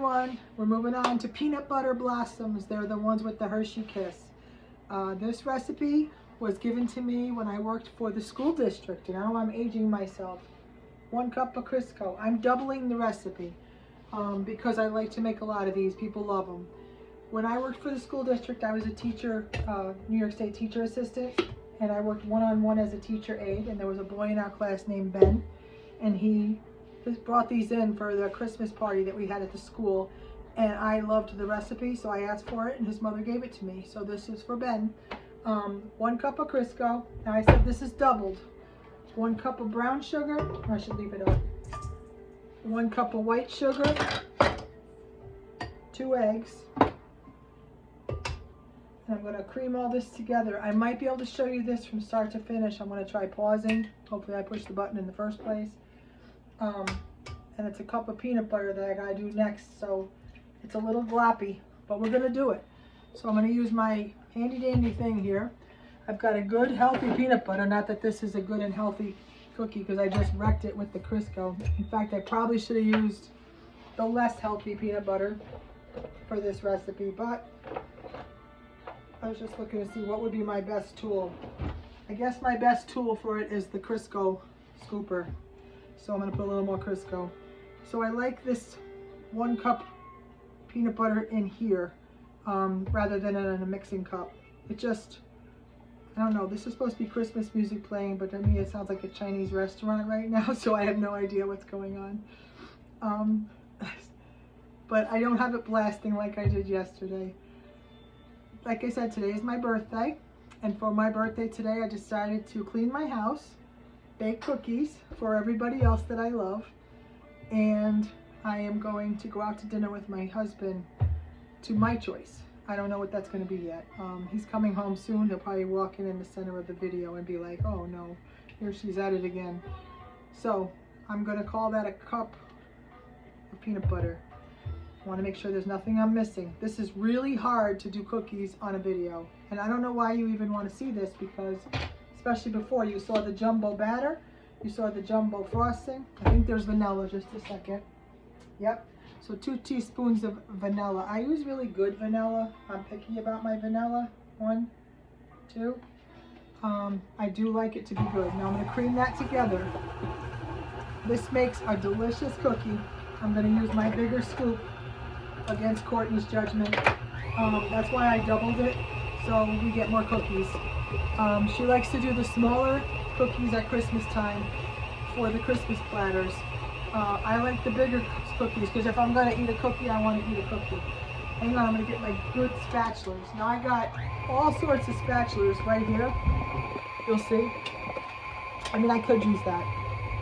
everyone. We're moving on to peanut butter blossoms. They're the ones with the Hershey Kiss. This recipe was given to me when I worked for the school district, and now I'm aging myself. 1 cup of Crisco. I'm doubling the recipe because I like to make a lot of these. People love them. When I worked for the school district, I was a teacher, New York State teacher assistant, and I worked one-on-one as a teacher aide, and there was a boy in our class named Ben, and he just brought these in for the Christmas party that we had at the school, and I loved the recipe, so I asked for it, and his mother gave it to me. So this is for Ben. 1 cup of Crisco. Now I said this is doubled. 1 cup of brown sugar. I should leave it up. 1 cup of white sugar. 2 eggs. And I'm going to cream all this together. I might be able to show you this from start to finish. I'm going to try pausing. Hopefully I pushed the button in the first place. And it's a cup of peanut butter that I got to do next. So it's a little gloppy, but we're going to do it. So I'm going to use my handy dandy thing here. I've got a good healthy peanut butter. Not that this is a good and healthy cookie because I just wrecked it with the Crisco. In fact, I probably should have used the less healthy peanut butter for this recipe, but I was just looking to see what would be my best tool. I guess my best tool for it is the Crisco scooper. So I'm going to put a little more Crisco. So I like this 1 cup peanut butter in here rather than in a mixing cup. It just, I don't know, this is supposed to be Christmas music playing, but to me it sounds like a Chinese restaurant right now, so I have no idea what's going on. But I don't have it blasting like I did yesterday. Like I said, today is my birthday, and for my birthday today I decided to clean my house, bake cookies for everybody else that I love, and I am going to go out to dinner with my husband to my choice. I don't know what that's going to be yet. He's coming home soon. He'll probably walk in the center of the video and be like, oh no, here she's at it again. So I'm going to call that a cup of peanut butter. I want to make sure there's nothing I'm missing. This is really hard to do cookies on a video, and I don't know why you even want to see this, because especially before you saw the jumbo batter, you saw the jumbo frosting. I think there's vanilla. Just a second. Yep. So 2 teaspoons of vanilla. I use really good vanilla. I'm picky about my vanilla. 1, 2. I do like it to be good. Now I'm going to cream that together. This makes a delicious cookie. I'm going to use my bigger scoop against Courtney's judgment. That's why I doubled it, so we get more cookies. She likes to do the smaller cookies at Christmas time for the Christmas platters. I like the bigger cookies because if I'm going to eat a cookie, I want to eat a cookie. Hang on, I'm going to get my good spatulas. Now I got all sorts of spatulas right here. You'll see. I mean, I could use that.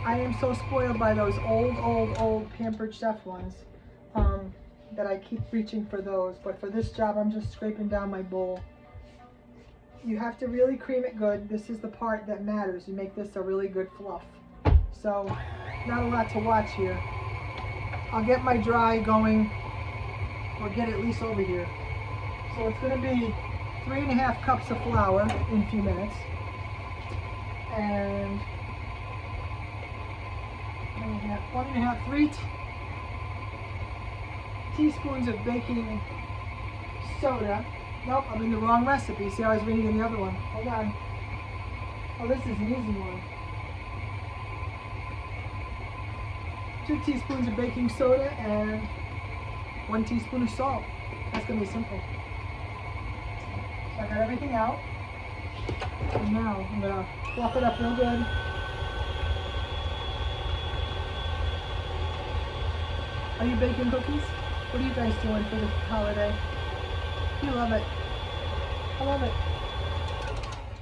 I am so spoiled by those old Pampered Chef ones that I keep reaching for those. But for this job, I'm just scraping down my bowl. You have to really cream it good. This is the part that matters. You make this a really good fluff. So, not a lot to watch here. I'll get my dry going, or get at least over here. So it's going to be 3½ cups of flour in a few minutes. And 3 teaspoons of baking soda. Nope, I'm in the wrong recipe. See, I was reading the other one. Hold on. Oh, this is an easy one. 2 teaspoons of baking soda and 1 teaspoon of salt. That's going to be simple. So I got everything out. And now I'm going to fluff it up real good. Are you baking cookies? What are you guys doing for the holiday? You love it. I love it.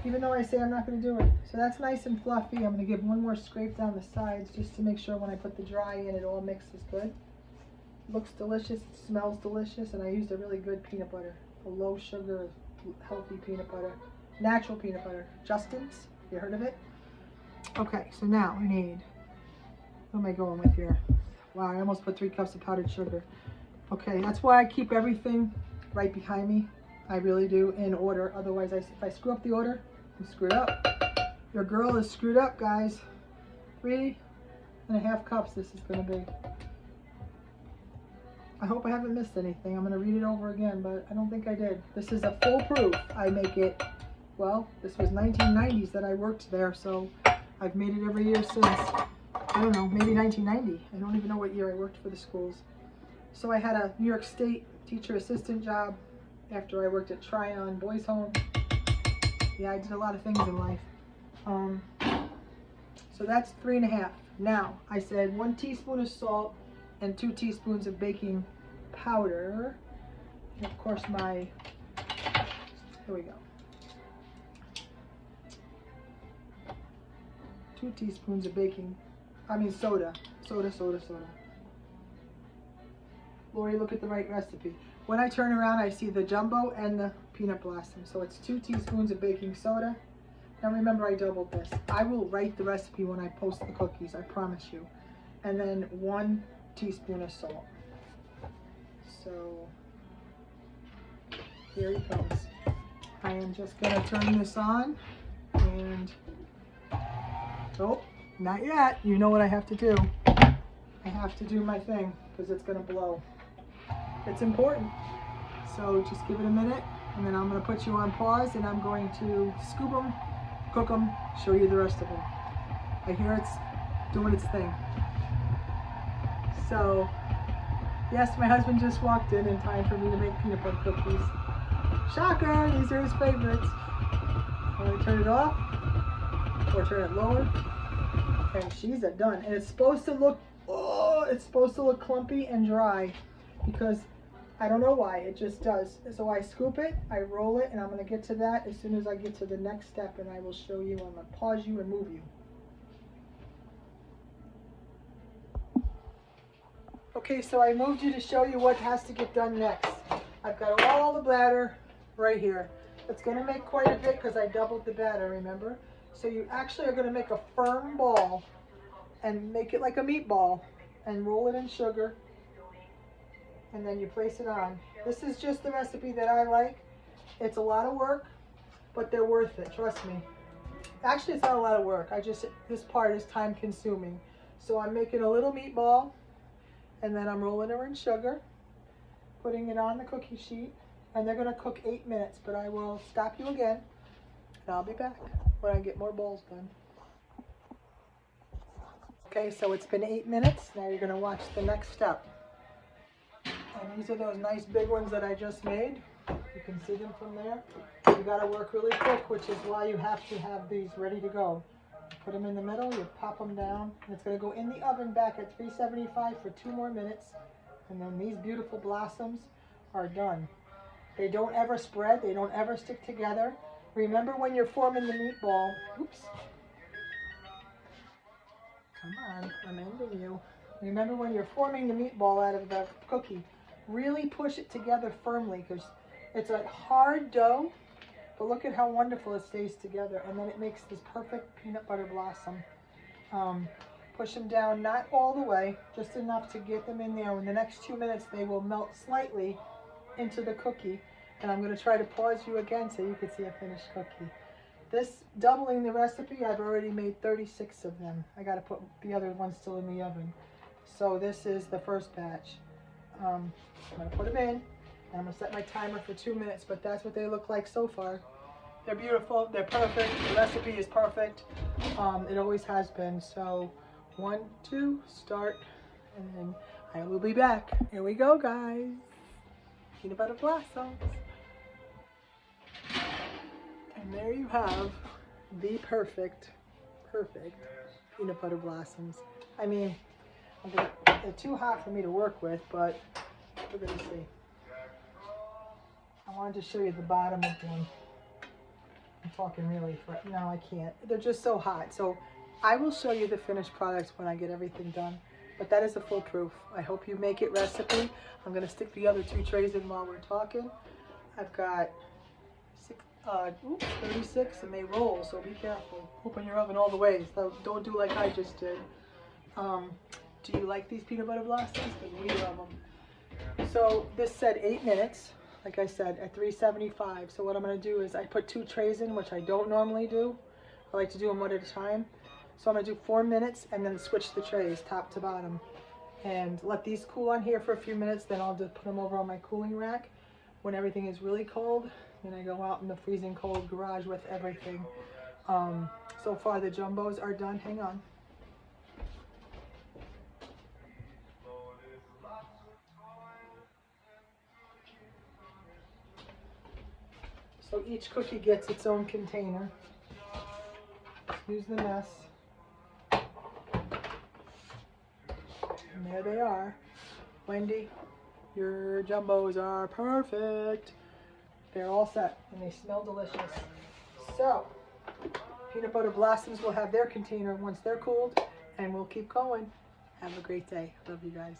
Even though I say I'm not going to do it. So that's nice and fluffy. I'm going to give one more scrape down the sides just to make sure when I put the dry in it all mixes good. Looks delicious, it smells delicious, and I used a really good peanut butter. A low sugar, healthy peanut butter. Natural peanut butter. Justin's. You heard of it? Okay, so now I need, what am I going with here? Wow, I almost put 3 cups of powdered sugar. Okay, that's why I keep everything right behind me. I really do, in order. Otherwise, if I screw up the order, I'm screwed up. Your girl is screwed up, guys. 3½ cups this is going to be. I hope I haven't missed anything. I'm going to read it over again, but I don't think I did. This is a foolproof. I make it, well, this was 1990s that I worked there, so I've made it every year since. I don't know, maybe 1990. I don't even know what year I worked for the schools. So I had a New York State teacher assistant job after I worked at Tryon Boys Home. Yeah, I did a lot of things in life. So that's 3.5. Now, I said 1 teaspoon of salt and 2 teaspoons of baking powder. And of course here we go. 2 teaspoons of soda. Soda. Lori, look at the right recipe. When I turn around, I see the jumbo and the peanut blossom. So it's 2 teaspoons of baking soda. Now remember, I doubled this. I will write the recipe when I post the cookies, I promise you. And then 1 teaspoon of salt. So here he comes. I am just gonna turn this on and, oh, not yet. You know what I have to do. I have to do my thing because it's gonna blow. It's important. So just give it a minute and then I'm gonna put you on pause and I'm going to scoop them, cook them, show you the rest of them. I hear it's doing its thing. So, yes, my husband just walked in time for me to make peanut butter cookies. Shocker, these are his favorites. I'm going to turn it off, or turn it lower, and she's done. And it's supposed to look, clumpy and dry, because I don't know why, it just does. So I scoop it, I roll it, and I'm going to get to that as soon as I get to the next step, and I will show you. I'm going to pause you and move you. Okay, so I moved you to show you what has to get done next. I've got all the batter right here. It's going to make quite a bit because I doubled the batter, remember? So you actually are going to make a firm ball and make it like a meatball and roll it in sugar. And then you place it on. This is just the recipe that I like. It's a lot of work, but they're worth it, trust me. Actually, it's not a lot of work. This part is time consuming. So I'm making a little meatball. And then I'm rolling her in sugar, putting it on the cookie sheet, and they're going to cook 8 minutes, but I will stop you again, and I'll be back when I get more balls done. Okay, so it's been 8 minutes. Now you're going to watch the next step. And these are those nice big ones that I just made. You can see them from there. You got to work really quick, which is why you have to have these ready to go. Put them in the middle, you pop them down, and it's going to go in the oven back at 375 for 2 more minutes, and then these beautiful blossoms are done. They don't ever spread, they don't ever stick together. Remember when you're forming the meatball, oops, come on, I'm ending you. Remember when you're forming the meatball out of the cookie, really push it together firmly because it's a hard dough. But look at how wonderful it stays together, and then it makes this perfect peanut butter blossom. Push them down, not all the way, just enough to get them in there. In the next 2 minutes, they will melt slightly into the cookie. And I'm going to try to pause you again so you can see a finished cookie. This, doubling the recipe, I've already made 36 of them. I got to put the other ones still in the oven. So this is the first batch. I'm going to put them in. I'm going to set my timer for 2 minutes, but that's what they look like so far. They're beautiful. They're perfect. The recipe is perfect. It always has been. So 1, 2, start, and then I will be back. Here we go, guys. Peanut butter blossoms. And there you have the perfect peanut butter blossoms. I mean, they're too hot for me to work with, but we're going to see. I wanted to show you the bottom of one. I'm talking really, but no, I can't. They're just so hot. So I will show you the finished products when I get everything done. But that is a foolproof. I hope you make it recipe. I'm going to stick the other 2 trays in while we're talking. I've got 36, and they roll, so be careful. Open your oven all the way. So don't do like I just did. Do you like these peanut butter blossoms? Because we love them. So this said 8 minutes. Like I said, at 375. So what I'm going to do is I put 2 trays in, which I don't normally do. I like to do them one at a time. So I'm going to do 4 minutes and then switch the trays top to bottom. and let these cool on here for a few minutes. Then I'll just put them over on my cooling rack. When everything is really cold, then I go out in the freezing cold garage with everything. So far the jumbos are done. Hang on. So each cookie gets its own container. Excuse the mess. And there they are. Wendy, your jumbos are perfect. They're all set and they smell delicious. So, Peanut Butter Blossoms will have their container once they're cooled, and we'll keep going. Have a great day. Love you guys.